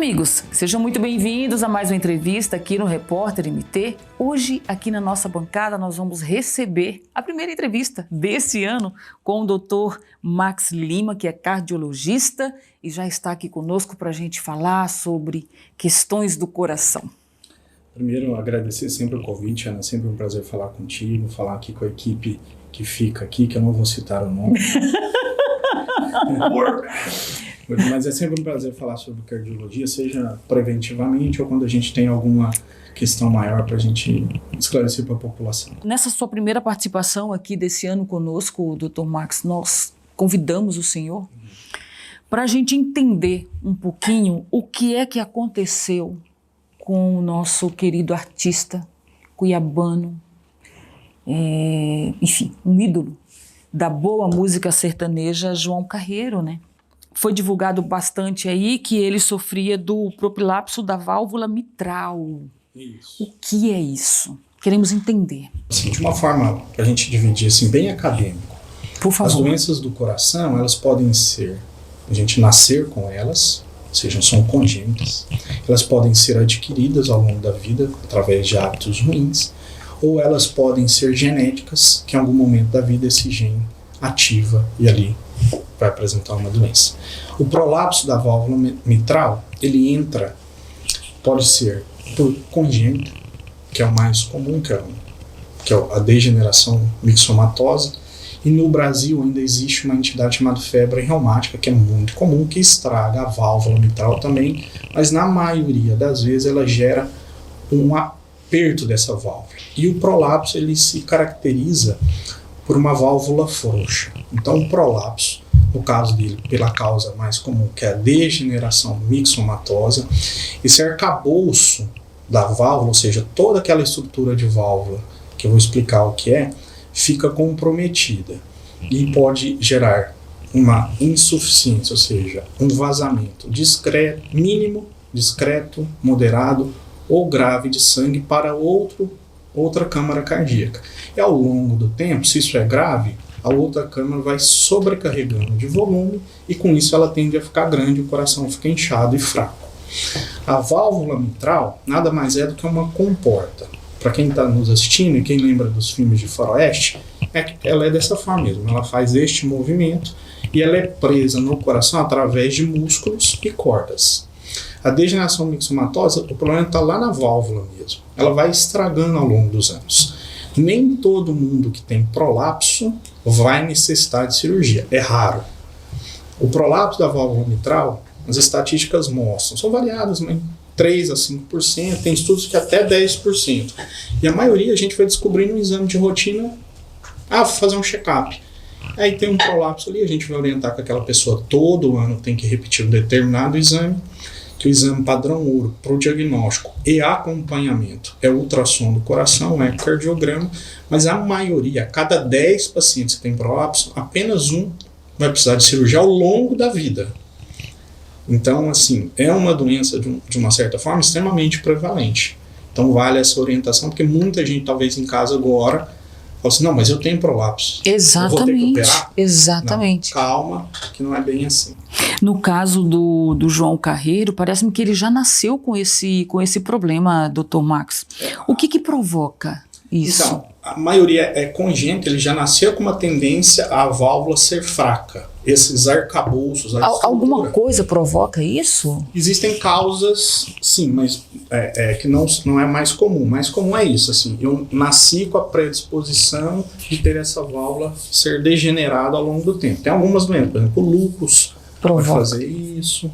amigos, sejam muito bem-vindos a mais uma entrevista aqui no Repórter MT. Hoje, aqui na nossa bancada, nós vamos receber a primeira entrevista desse ano com o Dr. Max Lima, que é cardiologista e já está aqui conosco para a gente falar sobre questões do coração. Primeiro, agradecer sempre o convite, Ana, sempre um prazer falar contigo, falar aqui com a equipe que fica aqui, que eu não vou citar o nome. Mas é sempre um prazer falar sobre cardiologia, seja preventivamente ou quando a gente tem alguma questão maior para a gente esclarecer para a população. Nessa sua primeira participação aqui desse ano conosco, Dr. Max, nós convidamos o senhor para a gente entender um pouquinho o que é que aconteceu com o nosso querido artista cuiabano, enfim, um ídolo da boa música sertaneja, João Carreiro, né? Foi divulgado bastante aí que ele sofria do propilapso da válvula mitral. Isso. O que é isso? Queremos entender. Assim, de uma forma para a gente dividir assim, bem acadêmico. Por favor. As doenças do coração, elas podem ser, a gente nascer com elas, ou seja, são congênitas. Elas podem ser adquiridas ao longo da vida através de hábitos ruins, ou elas podem ser genéticas, que em algum momento da vida esse gene ativa e ali vai apresentar uma doença. O prolapso da válvula mitral, ele entra, pode ser por congênito, que é o mais comum, que é a degeneração mixomatosa, e no Brasil ainda existe uma entidade chamada febre reumática, que é muito comum, que estraga a válvula mitral também, mas na maioria das vezes ela gera um aperto dessa válvula. E o prolapso, ele se caracteriza por uma válvula frouxa. Então o prolapso, no caso dele, pela causa mais comum, que é a degeneração mixomatosa, esse arcabouço da válvula, ou seja, toda aquela estrutura de válvula, que eu vou explicar o que é, fica comprometida e pode gerar uma insuficiência, ou seja, um vazamento discreto, mínimo, discreto, moderado ou grave de sangue para outra câmara cardíaca. E ao longo do tempo, se isso é grave, a outra câmara vai sobrecarregando de volume e com isso ela tende a ficar grande e o coração fica inchado e fraco. A válvula mitral nada mais é do que uma comporta. Para quem está nos assistindo e quem lembra dos filmes de faroeste, ela é dessa forma mesmo. Ela faz este movimento e ela é presa no coração através de músculos e cordas. A degeneração mixomatosa, o problema está lá na válvula mesmo. Ela vai estragando ao longo dos anos. Nem todo mundo que tem prolapso vai necessitar de cirurgia. É raro. O prolapso da válvula mitral, as estatísticas mostram, são variadas, mas 3 a 5%, tem estudos que até 10%. E a maioria a gente vai descobrir no exame de rotina, vou fazer um check-up. Aí tem um prolapso ali, a gente vai orientar que aquela pessoa todo ano tem que repetir um determinado exame, que o exame padrão ouro para o diagnóstico e acompanhamento é o ultrassom do coração, é cardiograma, mas a maioria, a cada 10 pacientes que tem prolapso, apenas um vai precisar de cirurgia ao longo da vida. Então, assim, é uma doença de uma certa forma extremamente prevalente. Então vale essa orientação, porque muita gente talvez em casa agora fala assim, não, mas eu tenho prolapso. Exatamente. Eu vou ter que operar? Exatamente. Não, calma, que não é bem assim. No caso do João Carreiro, parece-me que ele já nasceu com esse problema, Dr. Max. O que provoca isso? Então, a maioria é congênita, ele já nasceu com uma tendência à válvula ser fraca. Esses arcabouços, alguma coisa provoca isso? Existem causas, sim, mas que não é mais comum. Mais comum é isso, assim, eu nasci com a predisposição de ter essa válvula ser degenerada ao longo do tempo. Tem algumas doenças, por exemplo, o lúpus vai fazer isso.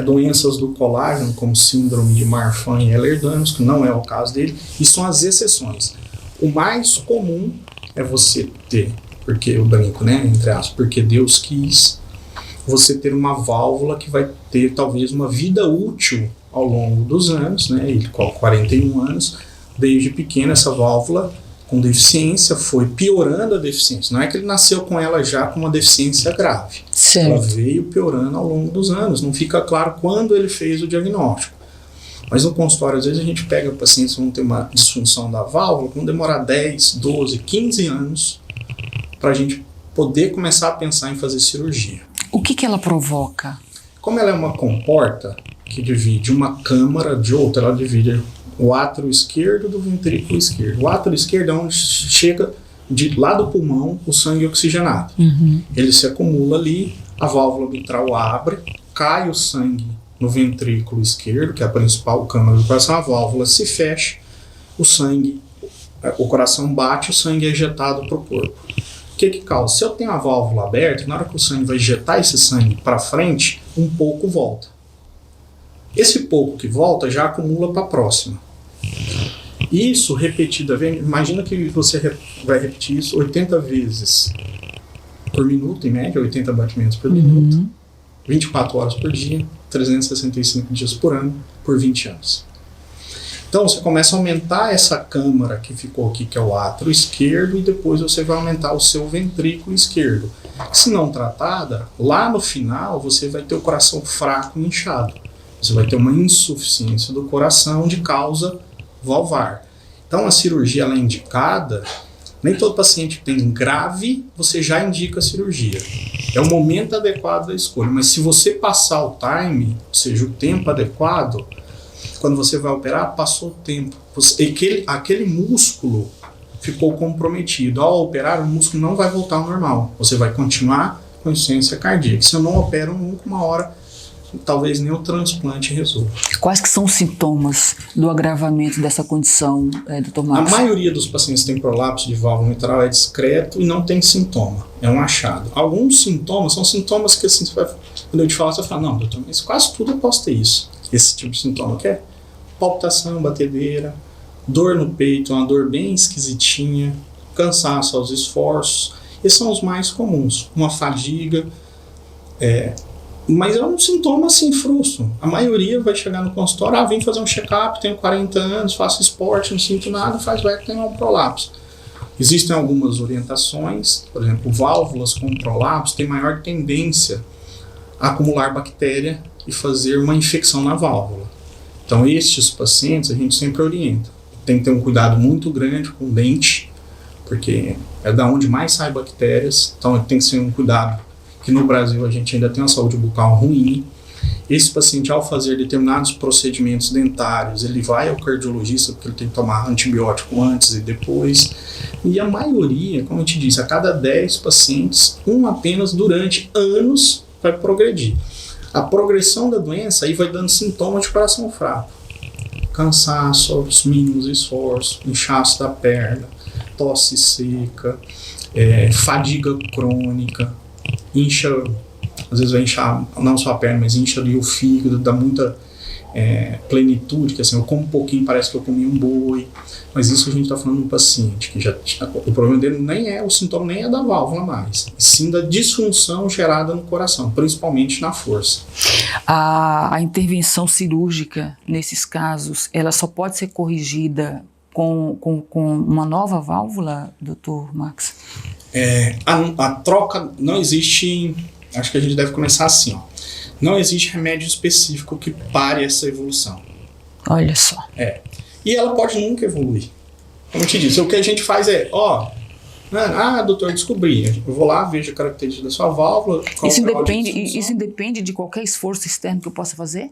Doenças do colágeno, como síndrome de Marfan e Ehlers-Danlos, que não é o caso dele, e são as exceções. O mais comum é você ter, porque eu brinco, né, entre aspas, porque Deus quis, você ter uma válvula que vai ter talvez uma vida útil ao longo dos anos, né, ele com 41 anos, desde pequeno essa válvula com deficiência foi piorando a deficiência, não é que ele nasceu com ela já com uma deficiência grave, certo. Ela veio piorando ao longo dos anos, não fica claro quando ele fez o diagnóstico. Mas no consultório, às vezes a gente pega pacientes que vão ter uma disfunção da válvula, vão demorar 10, 12, 15 anos para a gente poder começar a pensar em fazer cirurgia. O que ela provoca? Como ela é uma comporta, que divide uma câmara de outra, ela divide o átrio esquerdo do ventrículo esquerdo. O átrio esquerdo é onde chega lá do pulmão o sangue oxigenado. Ele se acumula ali, a válvula mitral abre, cai o sangue no ventrículo esquerdo, que é a principal câmara do coração, a válvula se fecha, o coração bate, o sangue é ejetado para o corpo. O que causa? Se eu tenho a válvula aberta, na hora que o sangue vai ejetar esse sangue para frente, um pouco volta. Esse pouco que volta já acumula para a próxima. Isso repetida vez, imagina que você vai repetir isso 80 vezes por minuto, em média, 80 batimentos por minuto, 24 horas por dia, 365 dias por ano, por 20 anos. Então você começa a aumentar essa câmara que ficou aqui, que é o átrio esquerdo, e depois você vai aumentar o seu ventrículo esquerdo. Se não tratada, lá no final você vai ter o coração fraco e inchado. Você vai ter uma insuficiência do coração de causa valvar. Então a cirurgia ela é indicada, nem todo paciente que tem grave, você já indica a cirurgia. É o momento adequado da escolha, mas se você passar o time, ou seja, o tempo adequado, quando você vai operar, passou o tempo. Aquele músculo ficou comprometido. Ao operar, o músculo não vai voltar ao normal. Você vai continuar com insuficiência cardíaca. Se eu não opero nunca, uma hora, talvez nem o transplante resolva. Quais que são os sintomas do agravamento dessa condição, Dr. Max? A maioria dos pacientes que tem prolapso de válvula mitral é discreto e não tem sintoma. É um achado. Alguns sintomas são sintomas que, assim, quando eu te falo, você fala, não, doutor, mas quase tudo eu posso ter isso. Esse tipo de sintoma que é palpitação, batedeira, dor no peito, uma dor bem esquisitinha, cansaço aos esforços. Esses são os mais comuns. Uma fadiga, mas é um sintoma assim, frustro. A maioria vai chegar no consultório, vem fazer um check-up, tenho 40 anos, faço esporte, não sinto nada, faz vai que tem um prolapso. Existem algumas orientações, por exemplo, válvulas com prolapso têm maior tendência a acumular bactéria e fazer uma infecção na válvula. Então estes pacientes a gente sempre orienta. Tem que ter um cuidado muito grande com o dente, porque é da onde mais sai bactérias, então tem que ser um cuidado que no Brasil a gente ainda tem uma saúde bucal ruim. Esse paciente, ao fazer determinados procedimentos dentários, ele vai ao cardiologista porque ele tem que tomar antibiótico antes e depois. E a maioria, como eu te disse, a cada 10 pacientes, um apenas durante anos vai progredir. A progressão da doença aí vai dando sintomas de coração fraco. Cansaço aos mínimos esforços, inchaço da perna, tosse seca, fadiga crônica, incha, às vezes vai inchar não só a perna, mas incha ali o fígado, dá muita plenitude, que assim, eu como um pouquinho, parece que eu comi um boi, mas isso a gente está falando de um paciente que o problema dele nem é, o sintoma nem é da válvula mais, e sim da disfunção gerada no coração, principalmente na força. A intervenção cirúrgica, nesses casos, ela só pode ser corrigida com uma nova válvula, Dr. Max? A troca não existe, acho que a gente deve começar assim, ó. Não existe remédio específico que pare essa evolução. Olha só. E ela pode nunca evoluir. Como eu te disse, o que a gente faz é, doutor, descobri. Eu vou lá, vejo a característica da sua válvula. Isso independe de qualquer esforço externo que eu possa fazer?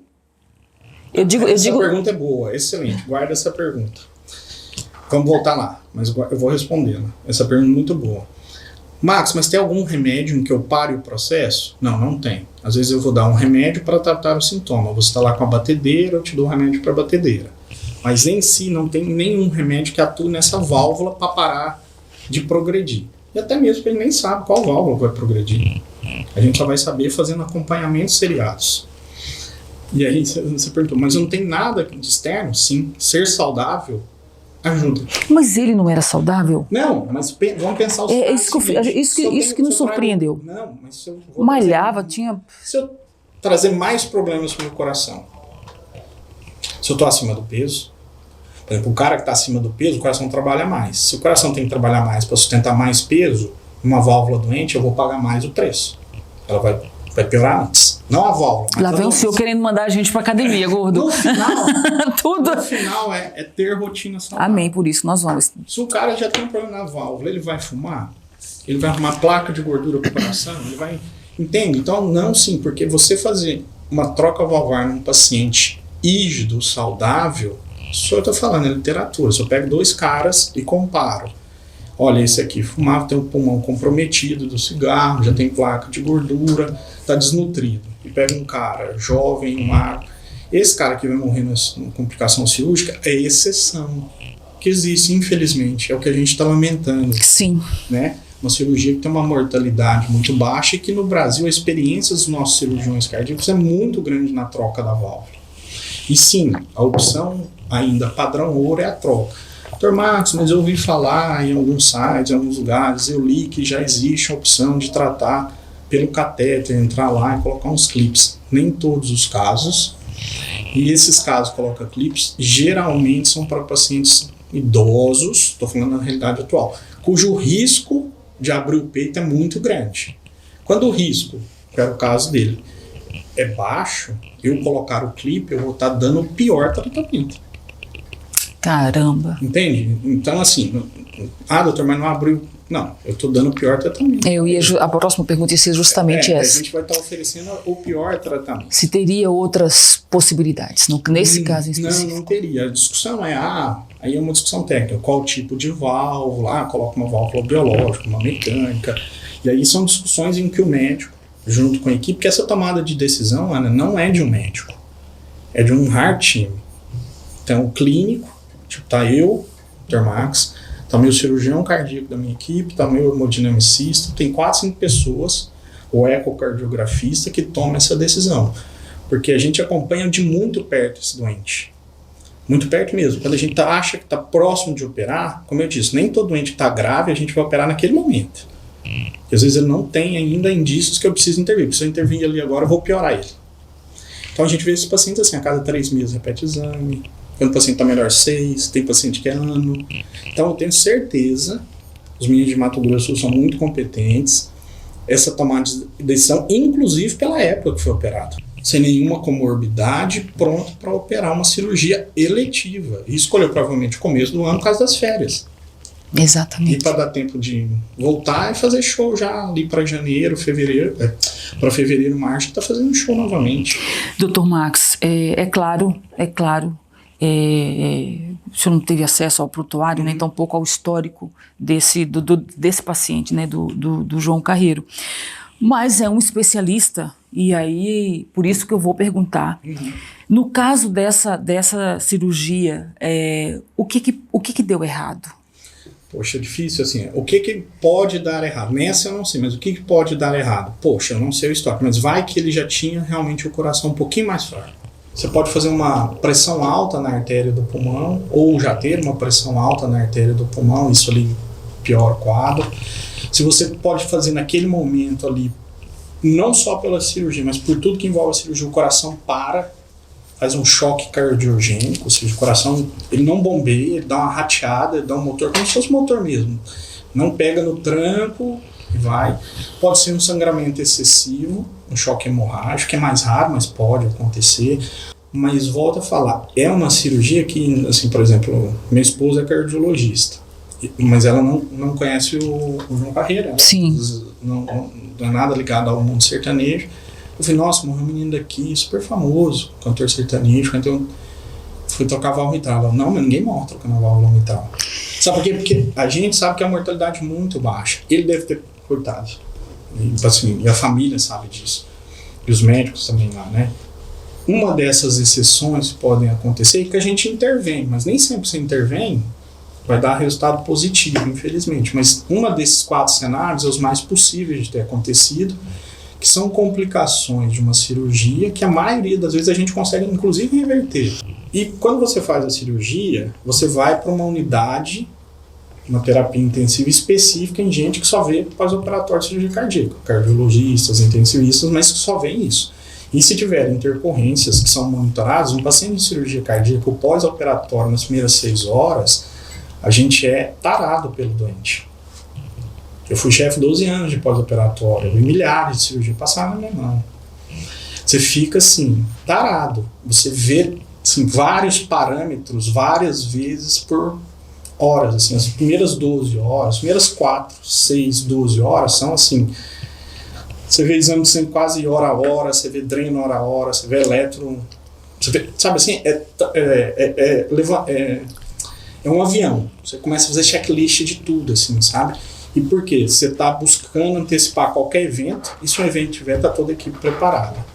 Essa pergunta é boa, excelente. Guarda essa pergunta. Vamos voltar lá, mas eu vou respondê-la. Essa pergunta é muito boa. Max, mas tem algum remédio em que eu pare o processo? Não, não tem. Às vezes eu vou dar um remédio para tratar o sintoma. Você está lá com a batedeira, eu te dou um remédio para a batedeira. Mas em si não tem nenhum remédio que atue nessa válvula para parar de progredir. E até mesmo porque ele nem sabe qual válvula vai progredir. A gente só vai saber fazendo acompanhamentos seriados. E aí você perguntou, mas não tem nada de externo? Sim, ser saudável ajuda. Mas ele não era saudável? Não, mas vamos pensar os isso que nos surpreendeu. Não, mas se eu malhava, tinha... Se eu trazer mais problemas para o coração, se eu estou acima do peso, por exemplo, o cara que está acima do peso, o coração trabalha mais. Se o coração tem que trabalhar mais para sustentar mais peso, uma válvula doente, eu vou pagar mais o preço. Ela vai piorar antes. Não a válvula. Lá vem o senhor querendo mandar a gente pra academia, gordo. No final, tudo. No final é ter rotina saudável. Amém, por isso nós vamos. Se o cara já tem um problema na válvula, ele vai fumar? Ele vai arrumar placa de gordura pro coração? Ele vai... Entende? Então, não sim, porque você fazer uma troca valvar num paciente rígido, saudável, isso eu estou falando é literatura. Se eu pego 2 caras e comparo, olha, esse aqui fumava, tem o pulmão comprometido do cigarro, já tem placa de gordura, está desnutrido. E pega um cara jovem, magro, esse cara que vai morrer na complicação cirúrgica é exceção, que existe, infelizmente, é o que a gente está lamentando. Sim. Né? Uma cirurgia que tem uma mortalidade muito baixa e que no Brasil a experiência dos nossos cirurgiões cardíacos é muito grande na troca da válvula. E sim, a opção ainda padrão ouro é a troca. Dr. Marcos, mas eu ouvi falar em alguns sites, em alguns lugares, eu li que já existe a opção de tratar pelo catéter, entrar lá e colocar uns clips. Nem todos os casos. E esses casos que colocam clips, geralmente são para pacientes idosos, estou falando na realidade atual, cujo risco de abrir o peito é muito grande. Quando o risco, que era o caso dele, é baixo, eu colocar o clipe, eu vou estar dando o pior tratamento. Caramba. Entende? Então, assim, doutor, mas não abriu. Não, eu estou dando o pior tratamento. A próxima pergunta ia ser justamente essa. A gente vai estar oferecendo o pior tratamento. Se teria outras possibilidades, nesse caso em específico? Não teria. A discussão aí é uma discussão técnica. Qual tipo de válvula? Coloca uma válvula biológica, uma mecânica. E aí são discussões em que o médico, junto com a equipe, porque essa tomada de decisão, Ana, não é de um médico. É de um hard team. Então, o clínico, tá eu, Dr. Max, tá meu cirurgião cardíaco da minha equipe, tá meu hemodinamicista, tem 4, 5 pessoas, o ecocardiografista, que toma essa decisão. Porque a gente acompanha de muito perto esse doente. Muito perto mesmo. Quando a gente acha que está próximo de operar, como eu disse, nem todo doente que está grave a gente vai operar naquele momento. Porque às vezes ele não tem ainda indícios que eu preciso intervir. Porque se eu intervir ali agora, eu vou piorar ele. Então a gente vê esses pacientes assim, a cada 3 meses repete exame. Quando o paciente está melhor 6, tem paciente que é ano. Então eu tenho certeza, os meninos de Mato Grosso são muito competentes, essa tomada de decisão, inclusive pela época que foi operado. Sem nenhuma comorbidade, pronto para operar uma cirurgia eletiva. E escolheu provavelmente o começo do ano por causa das férias. Exatamente. E para dar tempo de voltar e fazer show já ali para janeiro, fevereiro, para fevereiro, março, está fazendo show novamente. Dr. Max, é claro, o senhor não teve acesso ao prontuário, nem tampouco ao histórico desse paciente, né, do João Carreiro. Mas é um especialista, e aí, por isso que eu vou perguntar. No caso dessa cirurgia, o que deu errado? Poxa, é difícil assim. O que pode dar errado? Nessa eu não sei, mas o que pode dar errado? Poxa, eu não sei o histórico, mas vai que ele já tinha realmente o coração um pouquinho mais fraco. Você pode fazer uma pressão alta na artéria do pulmão, ou já ter uma pressão alta na artéria do pulmão, isso ali piora o quadro. Se você pode fazer naquele momento ali, não só pela cirurgia, mas por tudo que envolve a cirurgia, o coração faz um choque cardiogênico, ou seja, o coração ele não bombeia, ele dá uma rateada, ele dá um motor, como se fosse motor mesmo. Não pega no tranco e vai. Pode ser um sangramento excessivo, um choque hemorrágico, que é mais raro, mas pode acontecer. Mas volto a falar, é uma cirurgia que, assim, por exemplo, minha esposa é cardiologista, mas ela não conhece o João Carreiro. Sim. Não é nada ligado ao mundo sertanejo. Eu falei, nossa, morreu um menino daqui, super famoso, cantor sertanejo, então fui trocar a válvula mitral. Ela, não, mas ninguém morre trocando a válvula mitral. Sabe por quê? Porque a gente sabe que a mortalidade é muito baixa. Ele deve ter, coitado. E a família sabe disso. E os médicos também lá, né? Uma dessas exceções que podem acontecer é que a gente intervém, mas nem sempre se intervém vai dar resultado positivo, infelizmente. Mas uma desses 4 cenários é os mais possíveis de ter acontecido, que são complicações de uma cirurgia que a maioria das vezes a gente consegue inclusive reverter. E quando você faz a cirurgia, você vai para uma unidade, uma terapia intensiva específica em gente que só vê pós-operatório de cirurgia cardíaca, cardiologistas, intensivistas, mas que só veem isso. E se tiver intercorrências que são monitoradas, um paciente de cirurgia cardíaca, o pós-operatório nas primeiras 6 horas, a gente é tarado pelo doente. Eu fui chefe 12 anos de pós-operatório, eu vi milhares de cirurgias passar na minha mão. Você fica assim, tarado. Você vê assim, vários parâmetros várias vezes por horas. Assim, as primeiras 12 horas, as primeiras 4, 6, 12 horas são assim, Você vê exame de sangue quase hora a hora, você vê dreno hora a hora, você vê eletro, você vê, sabe assim, é um avião. Você começa a fazer checklist de tudo, assim, sabe? E por quê? Você está buscando antecipar qualquer evento, e se um evento tiver, está toda a equipe preparada.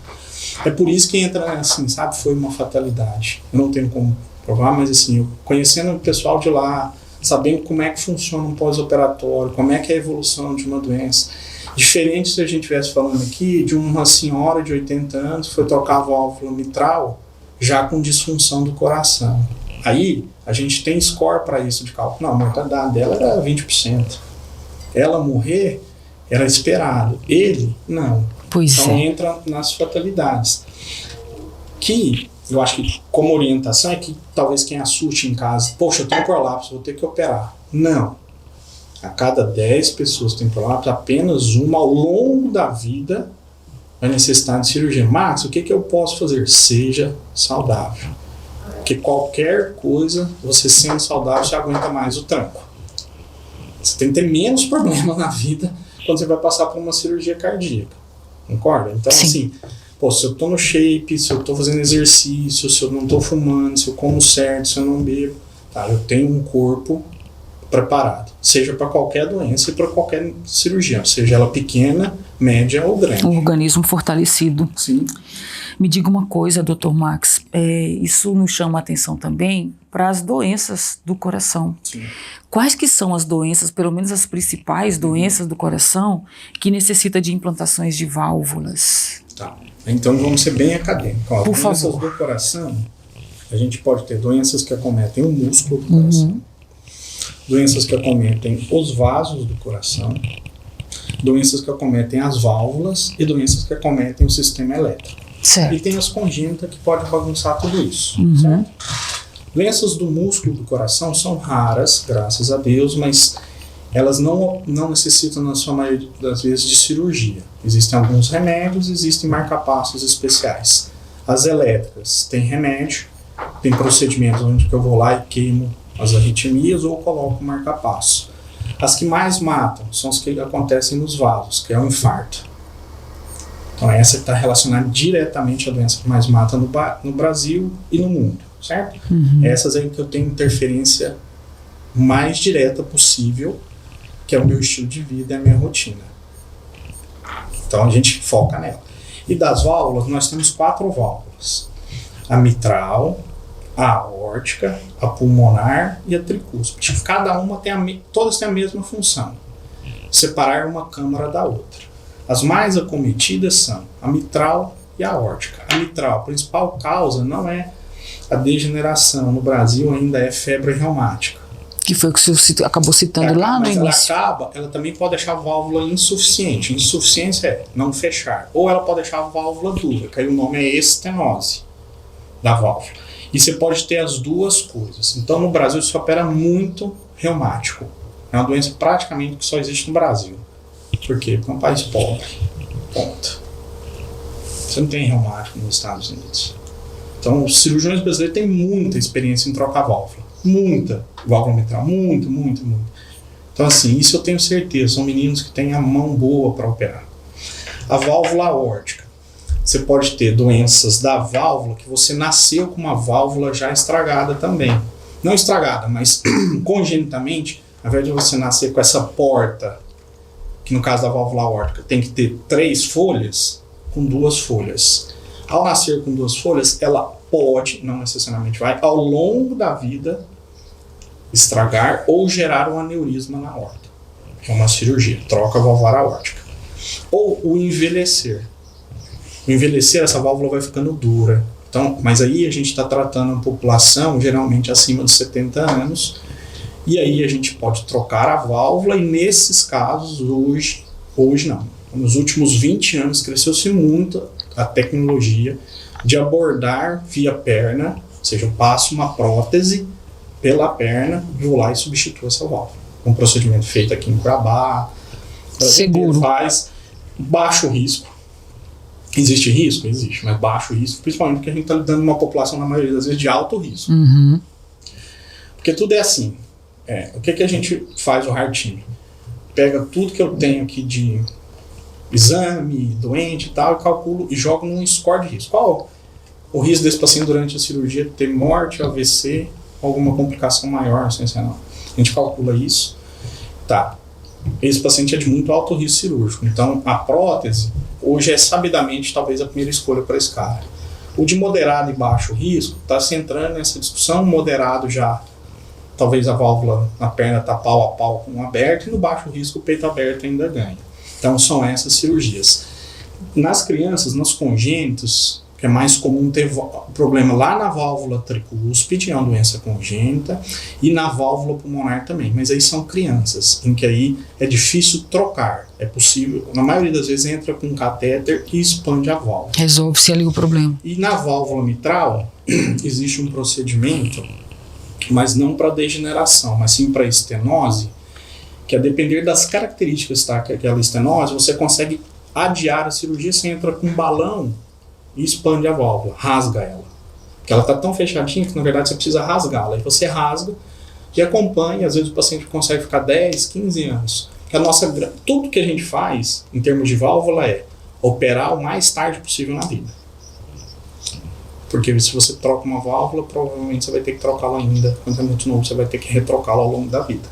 É por isso que entra, assim, sabe, foi uma fatalidade. Eu não tenho como provar, mas assim, eu conhecendo o pessoal de lá, sabendo como é que funciona um pós-operatório, como é que é a evolução de uma doença. Diferente se a gente estivesse falando aqui de uma senhora de 80 anos que foi trocar a válvula mitral já com disfunção do coração. Aí, a gente tem score para isso de cálculo. Não, a mortalidade dela era 20%. Ela morrer era esperado. Ele, não. Pois então é. entra nas fatalidades. Que eu acho que como orientação é que talvez quem assuste em casa, poxa, eu tenho prolapso, vou ter que operar. Não. A cada 10 pessoas que têm prolapso, apenas uma ao longo da vida vai necessitar de cirurgia. Max, o que eu posso fazer? Seja saudável. Porque qualquer coisa, você sendo saudável, você aguenta mais o tranco. Você tem que ter menos problema na vida quando você vai passar por uma cirurgia cardíaca. Concorda? Então, Sim. assim, pô, se eu tô no shape, se eu tô fazendo exercício, se eu não tô fumando, se eu como certo, se eu não bebo, tá? Eu tenho um corpo preparado. Seja para qualquer doença e para qualquer cirurgia. Seja ela pequena, média ou grande. Um organismo fortalecido. Sim. Me diga uma coisa, Dr. Max, isso nos chama a atenção também para as doenças do coração. Sim. Quais que são as doenças, pelo menos as principais doenças do coração, que necessita de implantações de válvulas? Tá. Então vamos ser bem acadêmicos. Ó, Por doenças favor. do coração, a gente pode ter doenças que acometem o músculo do coração, doenças que acometem os vasos do coração, doenças que acometem as válvulas e doenças que acometem o sistema elétrico. Certo. E tem as congênitas que podem bagunçar tudo isso. Certo? Doenças do músculo do coração são raras, graças a Deus, mas elas não necessitam, na sua maioria das vezes, de cirurgia. Existem alguns remédios, existem marca-passos especiais. As elétricas têm remédio, tem procedimentos onde eu vou lá e queimo as arritmias ou coloco marca-passo. As que mais matam são as que acontecem nos vasos, que é o infarto. Então essa está relacionada diretamente à doença que mais mata no Brasil e no mundo, certo? Essas aí que eu tenho interferência mais direta possível, que é o meu estilo de vida e a minha rotina. Então a gente foca nela. E das válvulas, nós temos 4 válvulas. A mitral, a aórtica, a pulmonar e a tricúspide. Cada uma todas têm a mesma função. Separar uma câmara da outra. As mais acometidas são a mitral e a aórtica. A mitral, a principal causa não é a degeneração. No Brasil ainda é febre reumática. Que foi o que você acabou citando lá no início. Mas ela também pode deixar a válvula insuficiente. Insuficiência é não fechar. Ou ela pode deixar a válvula dura, que aí o nome é estenose da válvula. E você pode ter as duas coisas. Então no Brasil se opera muito reumático. É uma doença praticamente que só existe no Brasil. Por quê? Porque é um país pobre. Ponto. Você não tem reumático nos Estados Unidos. Então, os cirurgiões brasileiros têm muita experiência em trocar válvula. Muita válvula mitral. Muito. Então, assim, isso eu tenho certeza. São meninos que têm a mão boa para operar. A válvula aórtica. Você pode ter doenças da válvula que você nasceu com uma válvula já estragada também. Não estragada, mas congenitamente, ao invés de você nascer com essa porta, que no caso da válvula aórtica tem que ter 3 folhas, com 2 folhas. Ao nascer com 2 folhas, ela pode, não necessariamente vai, ao longo da vida, estragar ou gerar um aneurisma na aorta. É uma cirurgia, troca valvular aórtica. Ou o envelhecer. O envelhecer, essa válvula vai ficando dura. Então, mas aí a gente está tratando a população geralmente acima de 70 anos, e aí a gente pode trocar a válvula, e nesses casos, hoje não. Nos últimos 20 anos cresceu-se muito a tecnologia de abordar via perna, ou seja, eu passo uma prótese pela perna, vou lá e substituo essa válvula. Um procedimento feito aqui em Cuiabá. Seguro. Faz baixo risco. Existe risco? Existe, mas baixo risco, principalmente porque a gente está lidando com uma população, na maioria das vezes, de alto risco. Porque tudo é assim. O que a gente faz o Heart Team? Pega tudo que eu tenho aqui de exame, doente e tal, eu calculo e jogo num score de risco. Qual o risco desse paciente durante a cirurgia ter morte, AVC, alguma complicação maior, sensacional? A gente calcula isso. Tá. Esse paciente é de muito alto risco cirúrgico. Então, a prótese, hoje é sabidamente talvez a primeira escolha para esse cara. O de moderado e baixo risco, está se entrando nessa discussão. Moderado já, talvez a válvula na perna está pau a pau com o aberto, e no baixo risco o peito aberto ainda ganha. Então, são essas cirurgias. Nas crianças, nos congênitos, que é mais comum ter problema lá na válvula tricúspide, é uma doença congênita, e na válvula pulmonar também. Mas aí são crianças, em que aí é difícil trocar. É possível, na maioria das vezes entra com um catéter e expande a válvula. Resolve-se ali o problema. E na válvula mitral, existe um procedimento, mas não para degeneração, mas sim para estenose, que a depender das características daquela estenose, você consegue adiar a cirurgia. Você entra com um balão e expande a válvula, rasga ela. Porque ela está tão fechadinha que na verdade você precisa rasgá-la. Aí você rasga e acompanha, às vezes o paciente consegue ficar 10, 15 anos. Porque tudo que a gente faz em termos de válvula é operar o mais tarde possível na vida. Porque se você troca uma válvula, provavelmente você vai ter que trocá-la ainda. Quando é muito novo, você vai ter que retrocá-la ao longo da vida.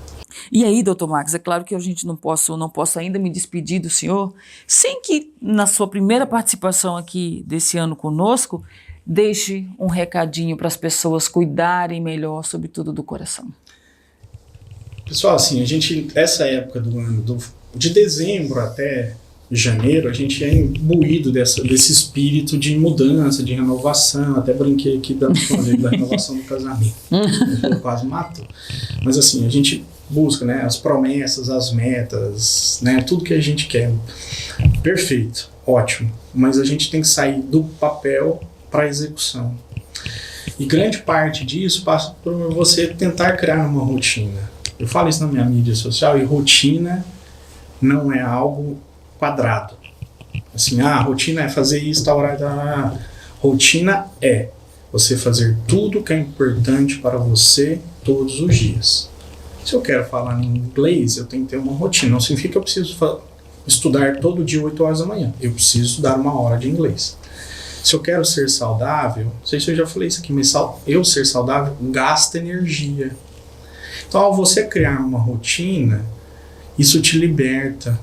E aí, doutor Max, é claro que a gente não posso ainda me despedir do senhor sem que, na sua primeira participação aqui desse ano conosco, deixe um recadinho para as pessoas cuidarem melhor, sobretudo do coração. Pessoal, assim, essa época do ano, de dezembro até janeiro, a gente é imbuído desse espírito de mudança, de renovação. Até brinquei aqui da renovação do casamento. Quase matou. Mas assim, a gente busca, né, as promessas, as metas, né, tudo que a gente quer. Perfeito, ótimo. Mas a gente tem que sair do papel para a execução. E grande parte disso passa por você tentar criar uma rotina. Eu falo isso na minha mídia social, e rotina não é algo quadrado. Assim, rotina é fazer isso, tal horário, tal. Rotina é você fazer tudo que é importante para você todos os dias. Se eu quero falar em inglês, eu tenho que ter uma rotina. Não significa que eu preciso estudar todo dia 8 horas da manhã. Eu preciso estudar 1 hora de inglês. Se eu quero ser saudável, não sei se eu já falei isso aqui, mas eu ser saudável gasta energia. Então, ao você criar uma rotina, isso te liberta,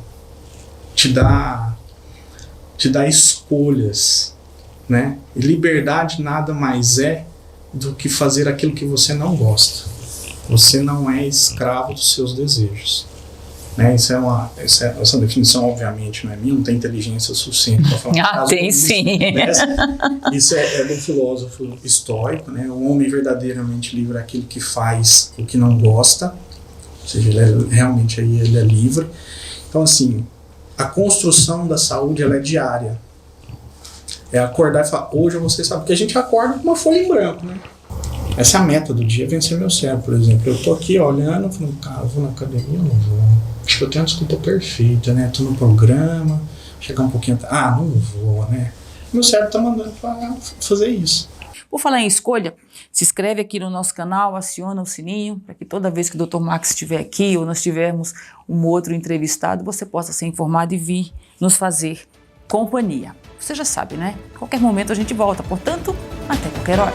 te dá escolhas, né? E liberdade nada mais é do que fazer aquilo que você não gosta. Você não é escravo dos seus desejos. Né? Essa definição, obviamente, não é minha, não tem inteligência suficiente para falar. Tem sim. Isso é do filósofo estoico, né? O homem verdadeiramente livre é aquele que faz o que não gosta, ou seja, realmente ele é livre. Então, assim, a construção da saúde ela é diária. É acordar e falar, hoje eu vou ser saudável. Porque a gente acorda com uma folha em branco, né? Essa é a meta do dia, vencer meu cérebro, por exemplo. Eu tô aqui olhando, falando, cara, eu vou na academia ou não vou? Acho que eu tenho uma desculpa perfeita, né? Tô no programa, chegar um pouquinho... não vou, né? Meu cérebro tá mandando pra fazer isso. Por falar em escolha, se inscreve aqui no nosso canal, aciona o sininho, para que toda vez que o Dr. Max estiver aqui ou nós tivermos um outro entrevistado, você possa ser informado e vir nos fazer companhia. Você já sabe, né? A qualquer momento a gente volta, portanto, até qualquer hora.